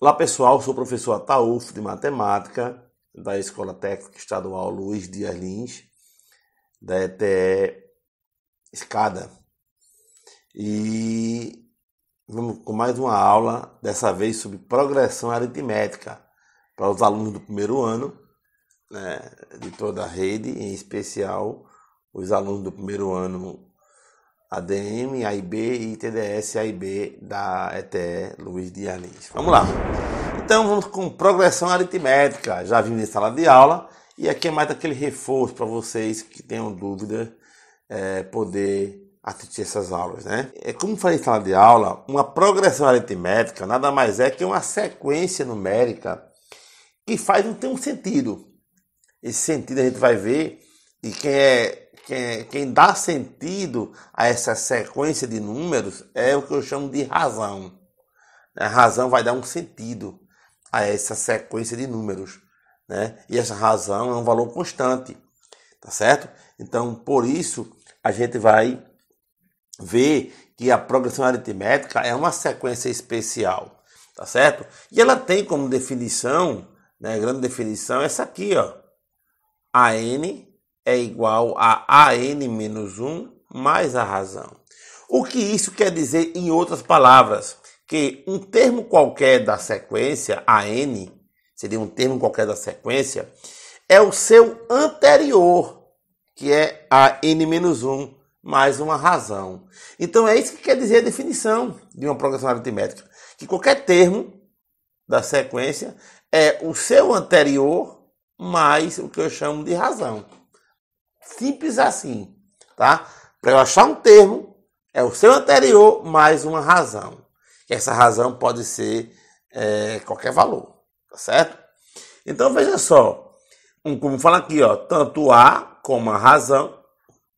Olá pessoal, sou o professor Ataúfo de Matemática da Escola Técnica Estadual Luiz Dias Lins, da ETE Escada. E vamos com mais uma aula, dessa vez sobre progressão aritmética para os alunos do primeiro ano, né, de toda a rede, em especial os alunos do primeiro ano ADM, AIB e TDS AIB da ETE Luiz Dias Lins. Vamos lá. Então vamos com progressão aritmética. Já vimos em sala de aula e aqui é mais aquele reforço para vocês que tenham dúvida poder assistir essas aulas, né? Como falei em sala de aula, uma progressão aritmética nada mais é que uma sequência numérica que tem um sentido. Esse sentido a gente vai ver e quem dá sentido a essa sequência de números é o que eu chamo de razão. A razão vai dar um sentido a essa sequência de números, né? E essa razão é um valor constante, tá certo? Então, por isso, a gente vai ver que a progressão aritmética é uma sequência especial, tá certo? E ela tem como definição, né, grande definição, essa aqui, ó. AN é igual a AN menos 1 mais a razão. O que isso quer dizer em outras palavras? Que um termo qualquer da sequência, AN, seria um termo qualquer da sequência, é o seu anterior, que é a N menos 1 mais uma razão. Então é isso que quer dizer a definição de uma progressão aritmética. Que qualquer termo da sequência é o seu anterior mais o que eu chamo de razão. Simples assim, tá? Para eu achar um termo, é o seu anterior mais uma razão. Essa razão pode ser qualquer valor, tá certo? Então veja só, como fala aqui, ó, tanto A como a razão,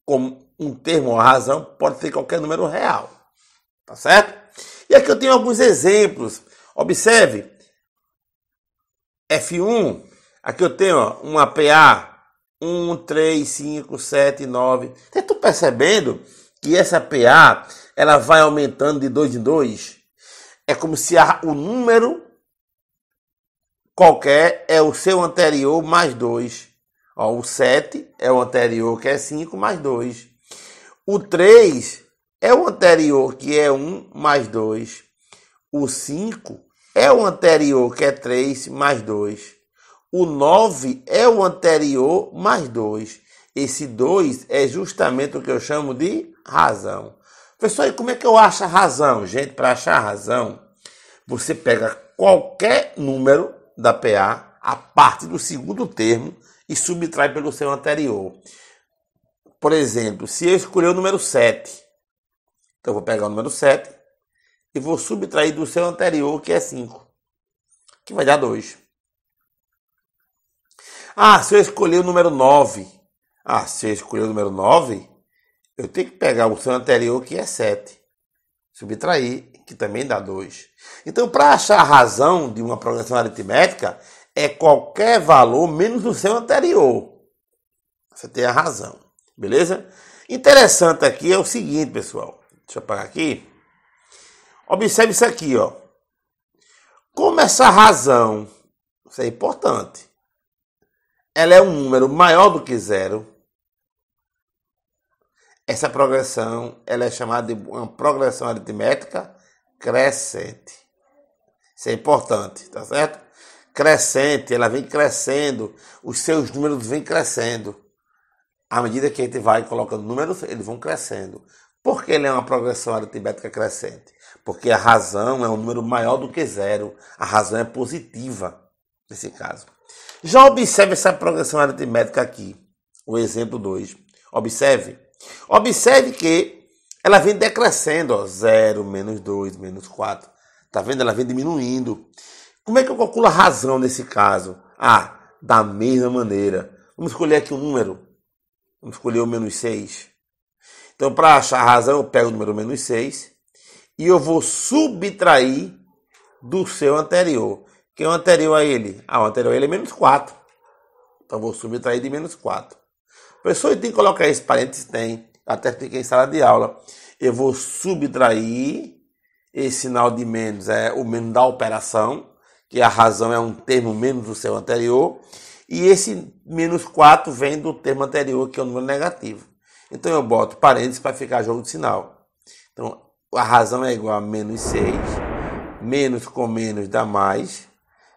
como um termo ou a razão, pode ser qualquer número real, tá certo? E aqui eu tenho alguns exemplos. Observe, F1, aqui eu tenho ó, uma PA, 1, 3, 5, 7, 9. Você está percebendo que essa PA ela vai aumentando de 2 em 2? É como se o número qualquer é o seu anterior mais 2. Ó, o 7 é o anterior, que é 5, mais 2. O 3 é o anterior, que é 1, mais 2. O 5 é o anterior, que é 3, mais 2. O 9 é o anterior, mais 2. Esse 2 é justamente o que eu chamo de razão. Professor, e como é que eu acho a razão? Gente, para achar a razão, você pega qualquer número da PA, a parte do segundo termo, e subtrai pelo seu anterior. Por exemplo, se eu escolher o número 7, então eu vou pegar o número 7 e vou subtrair do seu anterior, que é 5, que vai dar 2. Se eu escolher o número 9, se eu escolher o número 9, eu tenho que pegar o seu anterior, que é 7. Subtrair, que também dá 2. Então, para achar a razão de uma progressão aritmética, é qualquer valor menos o seu anterior. Você tem a razão. Beleza? Interessante aqui é o seguinte, pessoal. Deixa eu apagar aqui. Observe isso aqui, ó. Como essa razão, isso é importante, ela é um número maior do que 0, essa progressão ela é chamada de uma progressão aritmética crescente. Isso é importante, tá certo? Crescente, ela vem crescendo, os seus números vêm crescendo. À medida que a gente vai colocando números, eles vão crescendo. Por que ele é uma progressão aritmética crescente? Porque a razão é um número maior do que 0. A razão é positiva, nesse caso. Já observe essa progressão aritmética aqui. O exemplo 2. Observe que ela vem decrescendo, ó, 0, menos 2, menos 4. Tá vendo? Ela vem diminuindo. Como é que eu calculo a razão nesse caso? Da mesma maneira. Vamos escolher aqui um número. Vamos escolher o menos 6. Então, para achar a razão, eu pego o número menos 6 e eu vou subtrair do seu anterior. Quem é o anterior a ele? O anterior a ele é menos 4. Então, eu vou subtrair de menos 4. Professor, tem que colocar esse parênteses? Tem. Até fiquei em sala de aula. Eu vou subtrair esse sinal de menos, é o menos da operação, que a razão é um termo menos do seu anterior, e esse menos 4 vem do termo anterior, que é o número negativo. Então eu boto parênteses para ficar jogo de sinal. Então a razão é igual a menos 6, menos com menos dá mais,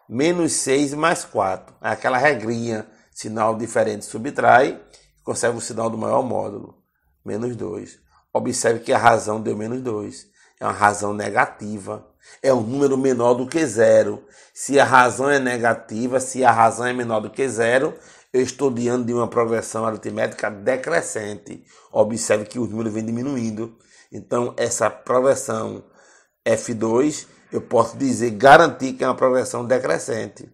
menos 6 mais 4. É aquela regrinha, sinal diferente subtrai, conserva o sinal do maior módulo, menos 2. Observe que a razão deu menos 2. É uma razão negativa. É um número menor do que zero. Se a razão é negativa, se a razão é menor do que zero, eu estou diante de uma progressão aritmética decrescente. Observe que os números vêm diminuindo. Então, essa progressão F2, eu posso dizer, garantir que é uma progressão decrescente.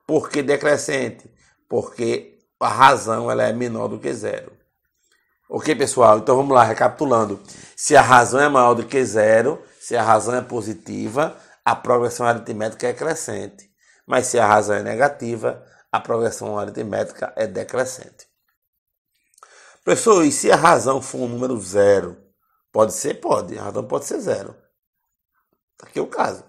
Por que decrescente? Porque a razão ela é menor do que zero. Ok, pessoal? Então vamos lá, recapitulando. Se a razão é maior do que zero, se a razão é positiva, a progressão aritmética é crescente. Mas se a razão é negativa, a progressão aritmética é decrescente. Professor, e se a razão for um número zero? Pode ser? Pode. A razão pode ser zero. Aqui é o caso.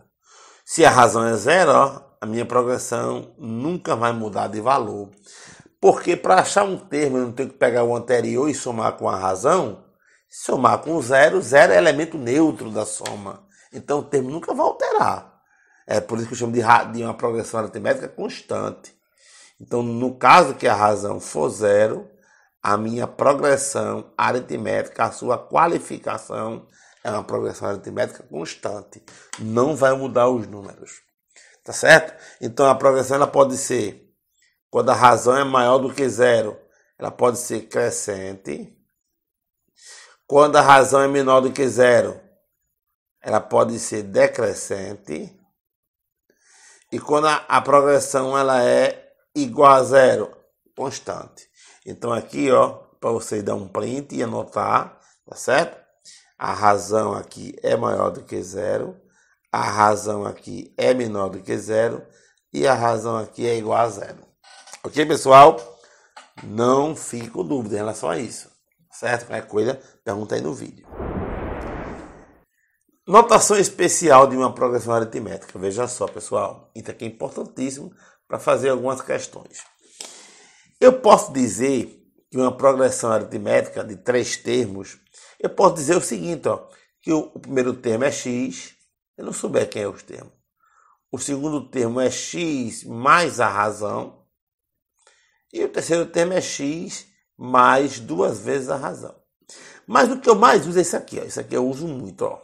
Se a razão é zero, ó, a minha progressão nunca vai mudar de valor. Porque para achar um termo, eu não tenho que pegar o anterior e somar com a razão. Somar com zero, zero é elemento neutro da soma. Então o termo nunca vai alterar. É por isso que eu chamo de uma progressão aritmética constante. Então, no caso que a razão for zero, a minha progressão aritmética, a sua qualificação, é uma progressão aritmética constante. Não vai mudar os números. Tá certo? Então a progressão ela pode ser, quando a razão é maior do que zero, ela pode ser crescente. Quando a razão é menor do que zero, ela pode ser decrescente. E quando a progressão ela é igual a zero, constante. Então aqui, ó, para vocês dar um print e anotar, tá certo? A razão aqui é maior do que zero, a razão aqui é menor do que zero e a razão aqui é igual a zero. Ok, pessoal? Não fique com dúvida em relação a isso. Certo? Qualquer coisa, pergunta aí no vídeo. Notação especial de uma progressão aritmética. Veja só, pessoal. Isso aqui é importantíssimo para fazer algumas questões. Eu posso dizer que uma progressão aritmética de 3 termos, eu posso dizer o seguinte, ó, que o primeiro termo é x, eu não souber quem é os termos. O segundo termo é x mais a razão. E o terceiro termo é x mais 2 vezes a razão. Mas o que eu mais uso é isso aqui. Ó. Isso aqui eu uso muito. Ó.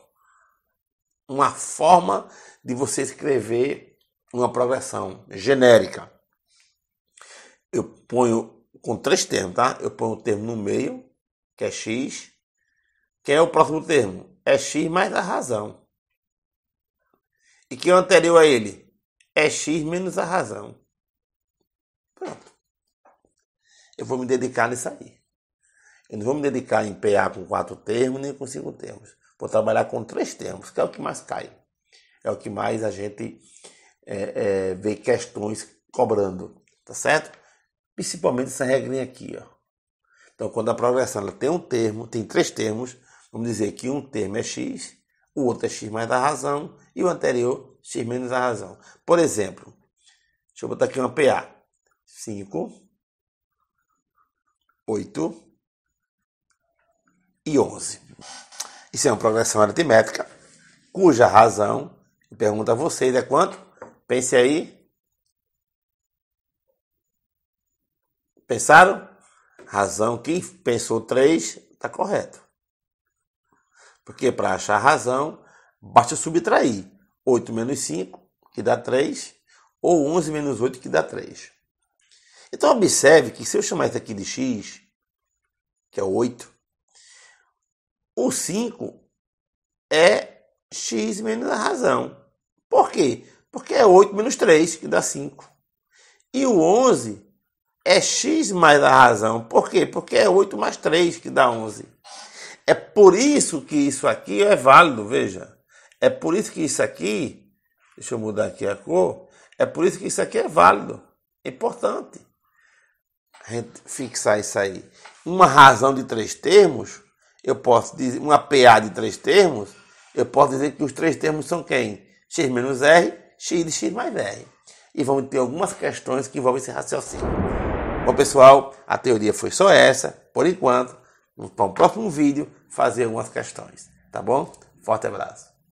Uma forma de você escrever uma progressão genérica. Eu ponho com 3 termos, tá? Eu ponho o termo no meio, que é x. Quem é o próximo termo? É x mais a razão. E quem é o anterior a ele? É x menos a razão. Pronto. Eu vou me dedicar nisso aí. Eu não vou me dedicar em PA com 4 termos, nem com 5 termos. Vou trabalhar com 3 termos, que é o que mais cai. É o que mais a gente vê questões cobrando. Tá certo? Principalmente essa regrinha aqui. Ó. Então, quando a progressão ela tem um termo, tem 3 termos, vamos dizer que um termo é x, o outro é x mais a razão, e o anterior, x menos a razão. Por exemplo, deixa eu botar aqui uma PA. 5... 8 e 11. Isso é uma progressão aritmética, cuja razão, eu pergunto a vocês, é quanto? Pense aí. Pensaram? Razão, quem pensou 3, está correto. Porque para achar a razão, basta subtrair 8 menos 5, que dá 3, ou 11 menos 8, que dá 3. Então, observe que se eu chamar isso aqui de x, que é 8, o 5 é x menos a razão. Por quê? Porque é 8 menos 3, que dá 5. E o 11 é x mais a razão. Por quê? Porque é 8 mais 3, que dá 11. É por isso que isso aqui é válido, veja. É por isso que isso aqui, deixa eu mudar aqui a cor, é por isso que isso aqui é válido. É importante a gente fixar isso aí. Uma razão de 3 termos, eu posso dizer, uma PA de 3 termos, eu posso dizer que os 3 termos são quem? X menos R, x de x mais R. e vamos ter algumas questões que envolvem esse raciocínio. Bom, pessoal, a teoria foi só essa, por enquanto. Vamos para o próximo vídeo fazer algumas questões, tá bom? Forte abraço.